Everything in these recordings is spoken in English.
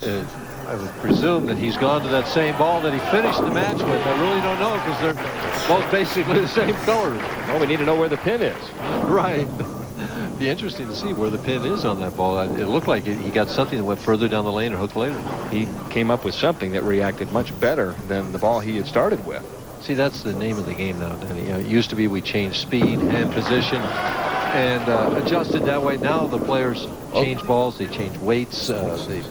I would presume that he's gone to that same ball that he finished the match with. I really don't know because they're both basically the same color. Well, we need to know where the pin is. Right. Be interesting to see where the pin is on that ball. It looked like he got something that went further down the lane or hooked later. He came up with something that reacted much better than the ball he had started with. See, that's the name of the game now, Danny. It used to be we changed speed and position and adjusted that way. Now the players change balls, they change weights, they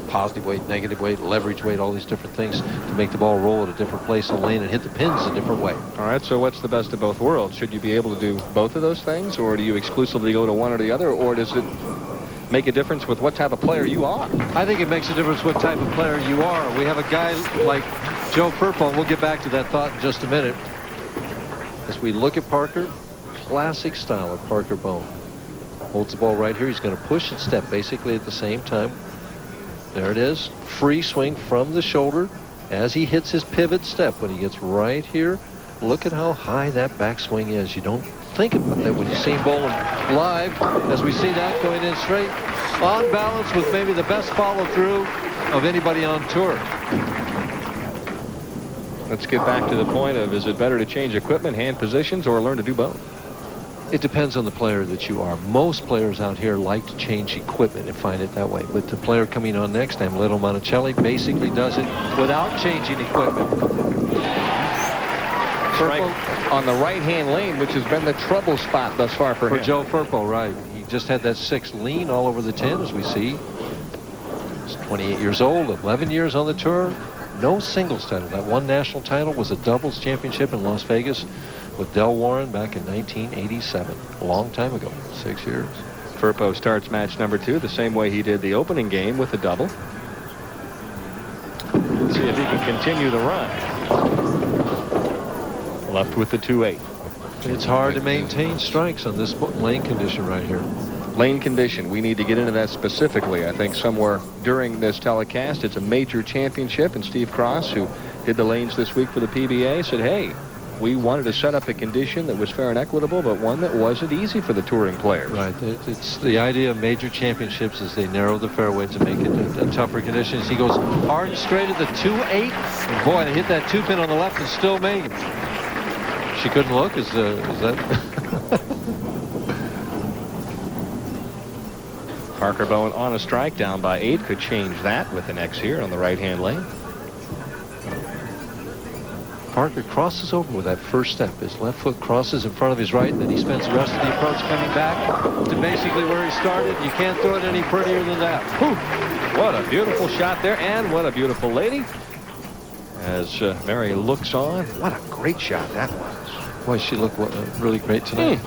positive weight, negative weight, leverage weight, all these different things to make the ball roll at a different place in the lane and hit the pins a different way. All right, so what's the best of both worlds? Should you be able to do both of those things, or do you exclusively go to one or the other, or does it make a difference with what type of player you are? I think it makes a difference what type of player you are. We have a guy like Joe Firpo, and we'll get back to that thought in just a minute. As we look at Parker, classic style of Parker Bohn. Holds the ball right here. He's going to push and step basically at the same time. There it is. Free swing from the shoulder as he hits his pivot step. When he gets right here, look at how high that backswing is. You don't think about that when you see him bowling live, as we see that going in straight. On balance with maybe the best follow-through of anybody on tour. Let's get back to the point of, is it better to change equipment, hand positions, or learn to do both? It depends on the player that you are. Most players out here like to change equipment and find it that way. But the player coming on next, Amelito Monticelli, basically does it without changing equipment. Strike on the right-hand lane, which has been the trouble spot thus far for him. Joe Firpo, right. He just had that 6 lean all over the 10, as we see. He's 28 years old, 11 years on the tour. No singles title. That one national title was a doubles championship in Las Vegas with Del Warren back in 1987, a long time ago, 6 years. Firpo starts match number 2 the same way he did the opening game with a double. Let's see if he can continue the run. Left with the 2-8. It's hard to maintain strikes on this lane condition right here. Lane condition, we need to get into that specifically. I think somewhere during this telecast, it's a major championship, and Steve Cross, who did the lanes this week for the PBA, said, hey, we wanted to set up a condition that was fair and equitable, but one that wasn't easy for the touring players. Right. It's the idea of major championships is they narrow the fairway to make it a tougher condition. He goes hard and straight at the 2-8. And boy, they hit that 2-pin on the left and still made it. She couldn't look. Is that? Parker Bohn on a strike, down by 8. Could change that with an X here on the right-hand lane. Parker crosses over with that first step. His left foot crosses in front of his right, and then he spends the rest of the approach coming back to basically where he started. You can't throw it any prettier than that. Whew. What a beautiful shot there, and what a beautiful lady. As Mary looks on, what a great shot that was. Boy, she looked really great tonight.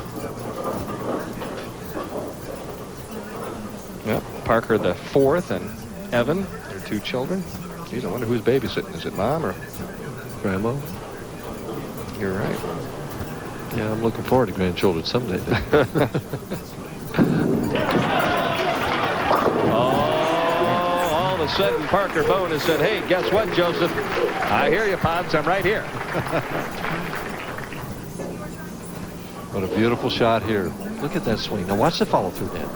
Yep, Parker the 4th, and Evan, their 2 children. Geez, I wonder who's babysitting. Is it Mom or Grandma? You're right. Yeah, I'm looking forward to grandchildren someday. All of a sudden, Parker Bohn has said, hey, guess what, Joseph? I hear you, Pops. I'm right here. What a beautiful shot here. Look at that swing. Now watch the follow-through, man.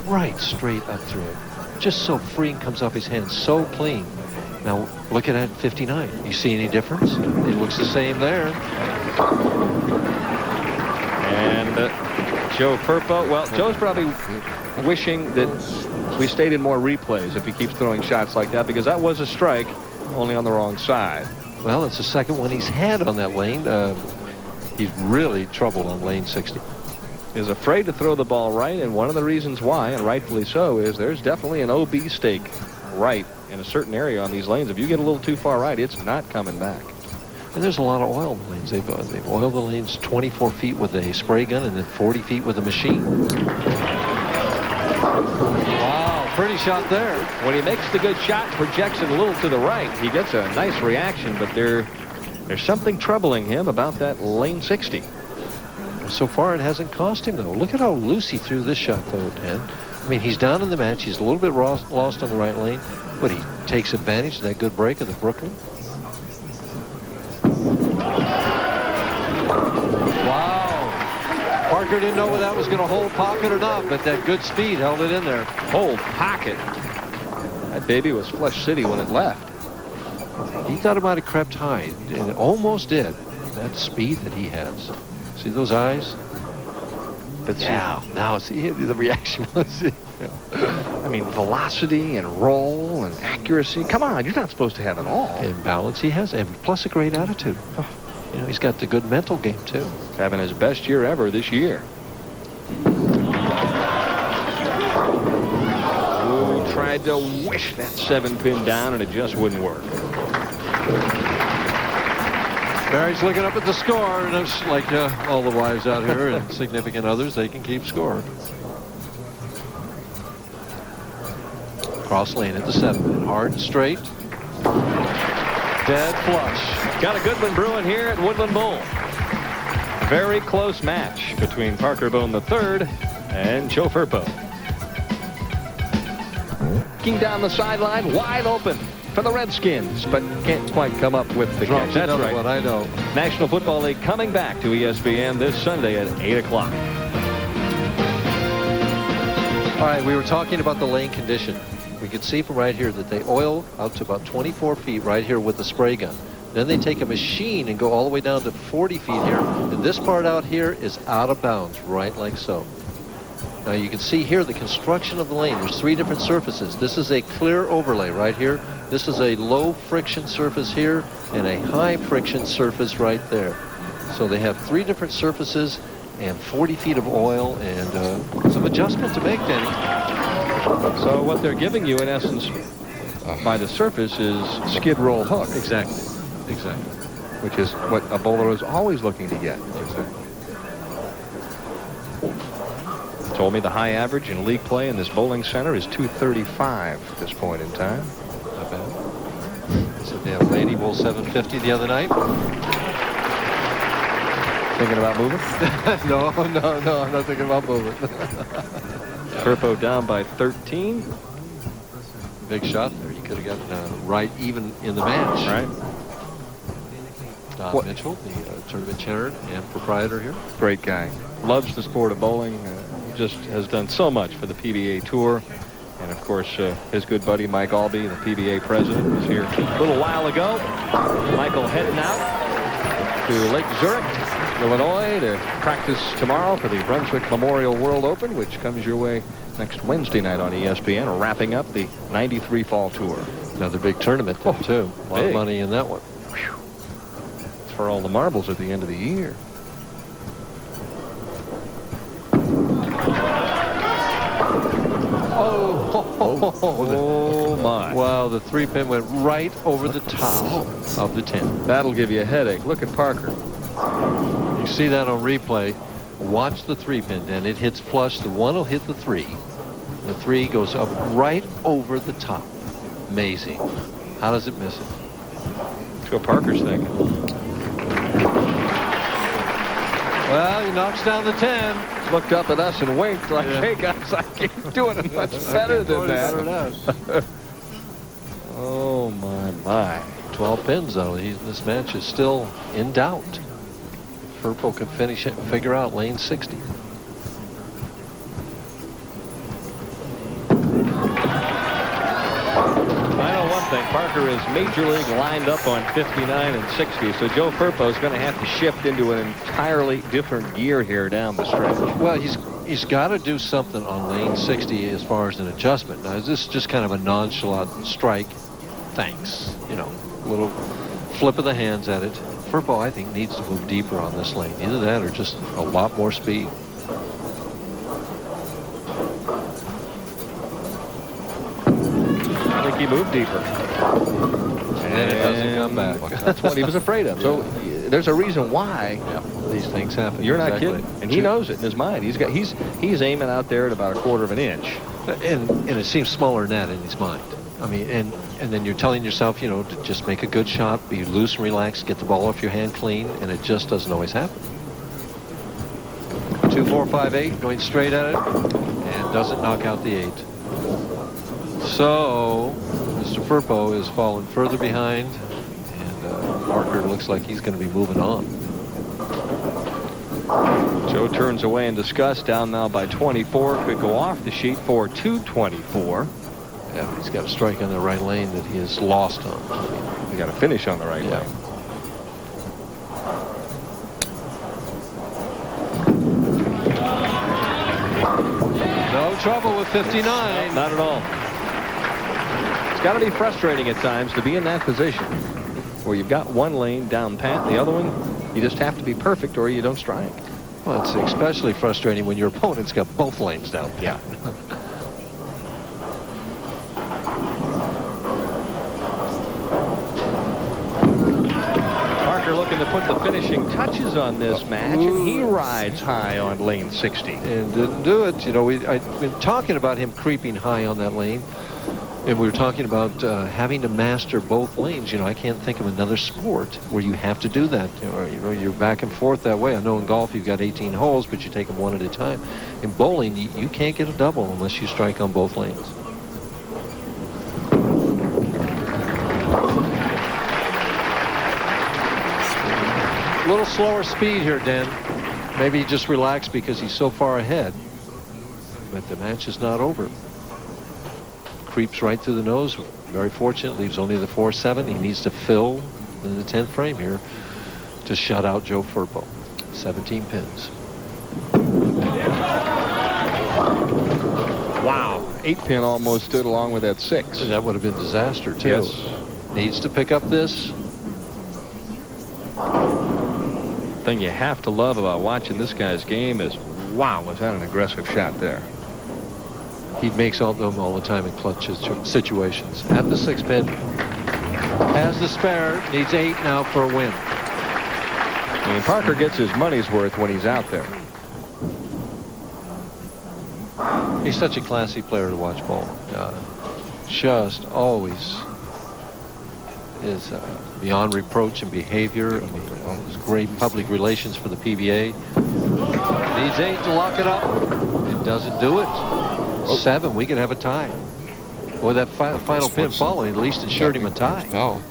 Right straight up through it. Just so free and comes off his hands, so clean. Now look at that 59. You see any difference? It looks the same there. And Joe Firpo. Well, Joe's probably wishing that we stayed in more replays if he keeps throwing shots like that, because that was a strike, only on the wrong side. Well, it's the second one he's had on that lane. He's really troubled on lane 60. Is afraid to throw the ball right, and one of the reasons why, and rightfully so, is there's definitely an OB stake right in a certain area on these lanes. If you get a little too far right, it's not coming back. And there's a lot of oil in the lanes. They've oiled the lanes 24 feet with a spray gun and then 40 feet with a machine. Wow, pretty shot there. When he makes the good shot, projects it a little to the right, he gets a nice reaction, but there's something troubling him about that lane 60. So far, it hasn't cost him, though. Look at how loose he threw this shot, though, Dan. I mean, he's down in the match. He's a little bit lost on the right lane, but he takes advantage of that good break of the Brooklyn. Wow. Parker didn't know whether that was going to hold pocket or not, but that good speed held it in there. Hold pocket. That baby was Flush City when it left. He thought it might have crept high, and it almost did. That speed that he has. See those eyes? But now see, the reaction was, I mean, velocity and roll and accuracy. Come on, you're not supposed to have it all. And balance he has, and plus a great attitude. You know, he's got the good mental game too. Having his best year ever this year. Ooh, tried to wish that 7-pin down, and it just wouldn't work. Barry's looking up at the score, and it's like all the wives out here and significant others, they can keep score. Cross lane at the 7-pin, hard and straight. Dead flush. Got a good one brewing here at Woodland Bowl. Very close match between Parker Bohn III and Joe Firpo. Looking down the sideline, wide open for the Redskins, but can't quite come up with the catch. That's right. What I know. National Football League coming back to ESPN this Sunday at 8 o'clock. All right, we were talking about the lane condition. We could see from right here that they oil out to about 24 feet right here with the spray gun. Then they take a machine and go all the way down to 40 feet here. And this part out here is out of bounds, right like so. Now you can see here the construction of the lane. There's 3 different surfaces. This is a clear overlay right here. This is a low friction surface here and a high friction surface right there. So they have 3 different surfaces and 40 feet of oil and some adjustment to make, Danny. So what they're giving you in essence by the surface is skid roll hook. Exactly. Which is what a bowler is always looking to get. Exactly. Told me the high average in league play in this bowling center is 235 at this point in time. Not bad. So they have Lady Bowl 750 the other night. Thinking about moving? No, I'm not thinking about moving. Firpo down by 13. Big shot there. You could have gotten right even in the match. Right. Don Mitchell, the tournament chair and proprietor here. Great guy. Loves the sport of bowling. Just has done so much for the PBA Tour. And, of course, his good buddy Mike Albee, the PBA president, was here a little while ago. Michael heading out to Lake Zurich, Illinois, to practice tomorrow for the Brunswick Memorial World Open, which comes your way next Wednesday night on ESPN, wrapping up the 93 Fall Tour. Another big tournament, too. A lot of money in that one. Whew. For all the marbles at the end of the year. Oh my. Wow, the 3-pin went right over the top of the 10. That'll give you a headache. Look at Parker. You see that on replay. Watch the 3-pin, and it hits flush. The 1 will hit the 3. The 3 goes up right over the top. Amazing. How does it miss it? That's what Parker's thinking. Well, he knocks down the 10. Looked up at us and winked like, hey guys, I can't do it much better than that. Oh my. 12 pins though. This match is still in doubt. Firpo could finish it and figure out lane 60. Parker is major league lined up on 59 and 60, so Joe Firpo is going to have to shift into an entirely different gear here down the stretch. Well, he's got to do something on lane 60 as far as an adjustment. Now, is this just kind of a nonchalant strike? Thanks. You know, a little flip of the hands at it. Firpo, I think, needs to move deeper on this lane. Either that or just a lot more speed. I think he moved deeper. And it doesn't come back. That's what he was afraid of. So there's a reason why these things happen. You're not kidding. And he knows it in his mind. He's aiming out there at about a quarter of an inch. And it seems smaller than that in his mind. I mean, and then you're telling yourself, you know, to just make a good shot, be loose and relaxed, get the ball off your hand clean, and it just doesn't always happen. 2, 4, 5, 8, going straight at it, and doesn't knock out the 8. So, Mr. Firpo is falling further behind, and Parker looks like he's going to be moving on. Joe turns away in disgust, down now by 24. Could go off the sheet for 224. Yeah, he's got a strike on the right lane that he is lost on. You got to finish on the right lane. No trouble with 59. No, not at all. It's got to be frustrating at times to be in that position where you've got one lane down pat, the other one you just have to be perfect or you don't strike. Well, it's especially frustrating when your opponent's got both lanes down pat. Yeah. Parker looking to put the finishing touches on this match, and he rides high on lane 60. And didn't do it. You know, I've been talking about him creeping high on that lane. And we were talking about having to master both lanes. You know, I can't think of another sport where you have to do that. You know, you're back and forth that way. I know in golf you've got 18 holes, but you take them one at a time. In bowling, you can't get a double unless you strike on both lanes. A little slower speed here, Dan. Maybe he just relaxed because he's so far ahead. But the match is not over. Creeps right through the nose. Very fortunate. Leaves only the 4-7. He needs to fill in the 10th frame here to shut out Joe Firpo. 17 pins. Wow. 8-pin almost stood along with that 6. And that would have been disaster, too. Yes. Needs to pick up this. Thing you have to love about watching this guy's game is, wow, was that an aggressive shot there. He makes all them all the time in clutch situations. At the 6 pin. Has the spare. Needs 8 now for a win. I mean, Parker gets his money's worth when he's out there. He's such a classy player to watch ball. Just always is beyond reproach in behavior. I mean, his great public relations for the PBA. Needs 8 to lock it up. It doesn't do it. 7, we could have a tie. Boy, that final pin following at least ensured him a tie. No.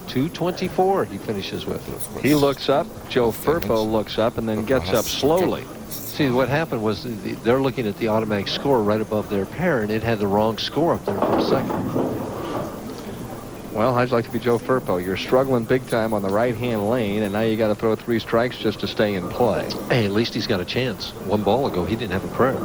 224 he finishes with. He looks up. Joe Firpo looks up and then gets up slowly. See, what happened was they're looking at the automatic score right above their pair, and it had the wrong score up there for a second. Well, how'd you like to be Joe Firpo? You're struggling big time on the right-hand lane, and now you got to throw 3 strikes just to stay in play. Hey, at least he's got a chance. 1 ball ago, he didn't have a prayer.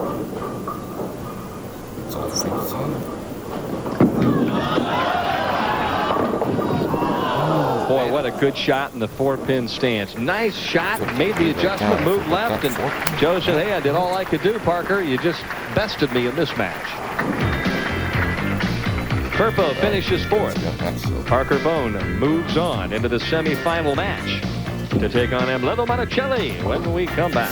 Boy, what a good shot in the 4-pin stance. Nice shot. Made the adjustment, moved left, and Joe said, hey, I did all I could do, Parker. You just bested me in this match. Firpo finishes 4th. Parker Bohn moves on into the semifinal match to take on Emleto Monticelli when we come back.